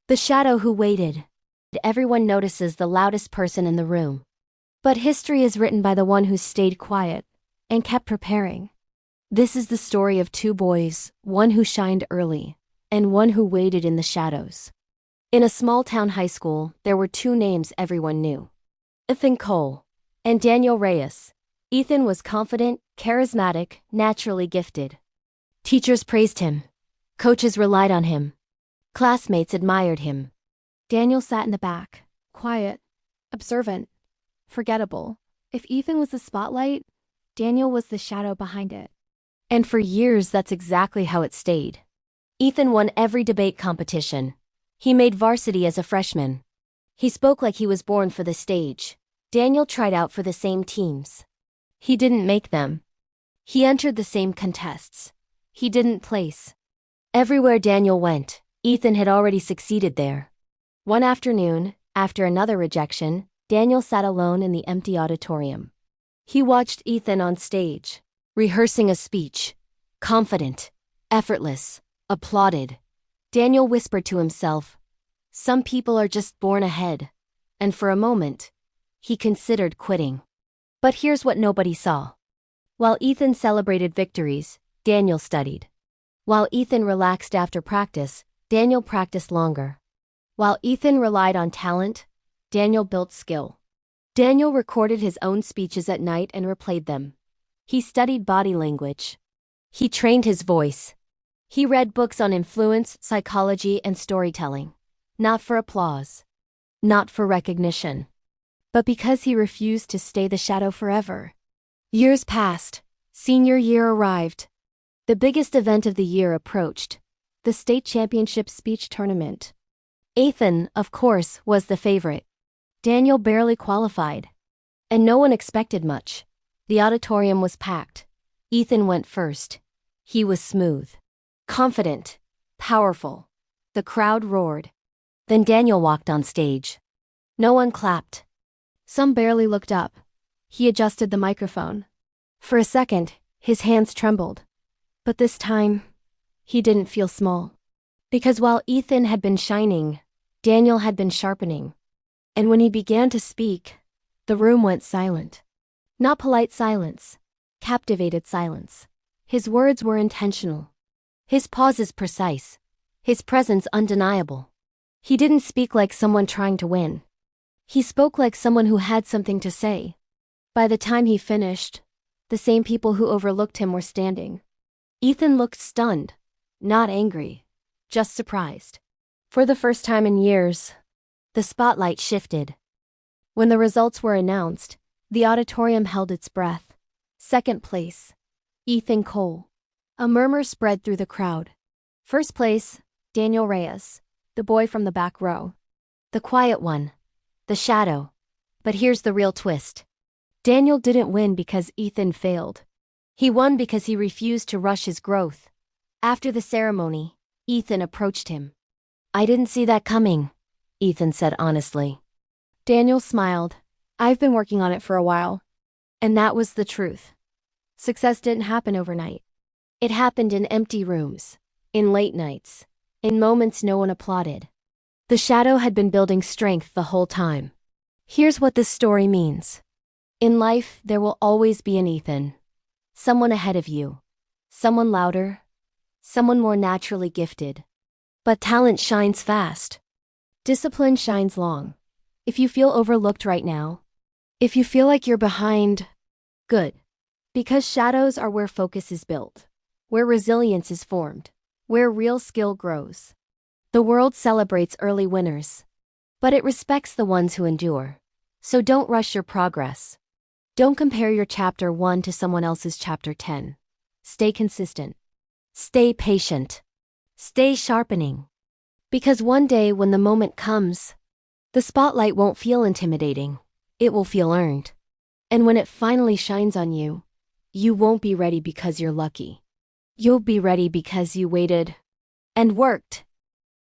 The shadow who waited. Everyone notices the loudest person in the room. But history is written by the one who stayed quiet and kept preparing. This is the story of two boys, one who shined early and one who waited in the shadows. In a small-town high school, there were two names everyone knew: Ethan Cole and Daniel Reyes. Ethan was confident, charismatic, naturally gifted. Teachers praised him. Coaches relied on him. Classmates admired him. Daniel sat in the back, quiet, observant, forgettable. If Ethan was the spotlight, Daniel was the shadow behind it. And for years, that's exactly how it stayed. Ethan won every debate competition. He made varsity as a freshman. He spoke like he was born for the stage. Daniel tried out for the same teams. He didn't make them. He entered the same contests. He didn't place. Everywhere Daniel went, Ethan had already succeeded there. One afternoon, after another rejection, Daniel sat alone in the empty auditorium. He watched Ethan on stage, rehearsing a speech. Confident, effortless, applauded. Daniel whispered to himself, "Some people are just born ahead." And for a moment, he considered quitting. But here's what nobody saw. While Ethan celebrated victories, Daniel studied. While Ethan relaxed after practice, Daniel practiced longer. While Ethan relied on talent, Daniel built skill. Daniel recorded his own speeches at night and replayed them. He studied body language. He trained his voice. He read books on influence, psychology, and storytelling. Not for applause. Not for recognition. But because he refused to stay the shadow forever. Years passed. Senior year arrived. The biggest event of the year approached. The state championship speech tournament. Ethan, of course, was the favorite. Daniel barely qualified. And no one expected much. The auditorium was packed. Ethan went first. He was smooth. Confident. Powerful. The crowd roared. Then Daniel walked on stage. No one clapped. Some barely looked up. He adjusted the microphone. For a second, his hands trembled. But this time, he didn't feel small. Because while Ethan had been shining, Daniel had been sharpening. And when he began to speak, the room went silent. Not polite silence. Captivated silence. His words were intentional. His pauses precise. His presence undeniable. He didn't speak like someone trying to win. He spoke like someone who had something to say. By the time he finished, the same people who overlooked him were standing. Ethan looked stunned. Not angry. Just surprised. For the first time in years, the spotlight shifted. When the results were announced, the auditorium held its breath. Second place, Ethan Cole. A murmur spread through the crowd. First place, Daniel Reyes, the boy from the back row. The quiet one. The shadow. But here's the real twist. Daniel didn't win because Ethan failed. He won because he refused to rush his growth. After the ceremony, Ethan approached him. "I didn't see that coming," Ethan said honestly. Daniel smiled. "I've been working on it for a while." And that was the truth. Success didn't happen overnight. It happened in empty rooms, in late nights, in moments no one applauded. The shadow had been building strength the whole time. Here's what this story means. In life, there will always be an Ethan. Someone ahead of you. Someone louder. Someone more naturally gifted. But talent shines fast. Discipline shines long. If you feel overlooked right now, if you feel like you're behind, good. Because shadows are where focus is built, where resilience is formed, where real skill grows. The world celebrates early winners, but it respects the ones who endure. So don't rush your progress. Don't compare your chapter 1 to someone else's chapter 10. Stay consistent. Stay patient. Stay sharpening. Because one day when the moment comes, the spotlight won't feel intimidating. It will feel earned. And when it finally shines on you, you won't be ready because you're lucky. You'll be ready because you waited and worked.